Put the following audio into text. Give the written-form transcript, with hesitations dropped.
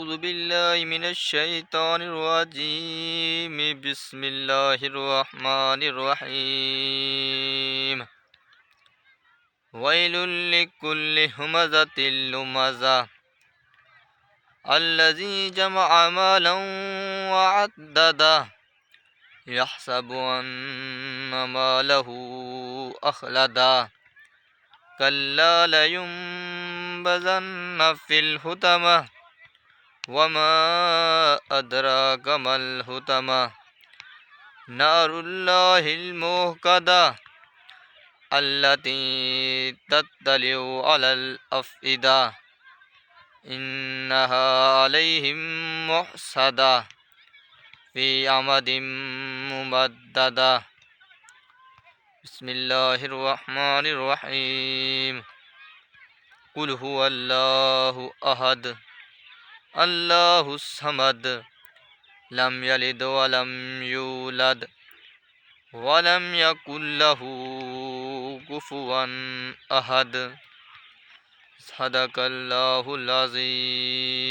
أعوذ بالله من الشيطان الرجيم. بسم الله الرحمن الرحيم. ويل لكل همزة لمزة الذي جمع مالا وعدده يحسب أن ماله أخلده كلا لينبذن في الحطمة وما أدراك ما الحطمة نار الله الموقدة التي تطلع على الأفئدة إنها عليهم مؤصدة في أمد ممددة. بسم الله الرحمن الرحيم. قل هو الله أحد الله الصمد لم يلد ولم يولد ولم يكن له كفوا أحد. صدق الله العظيم.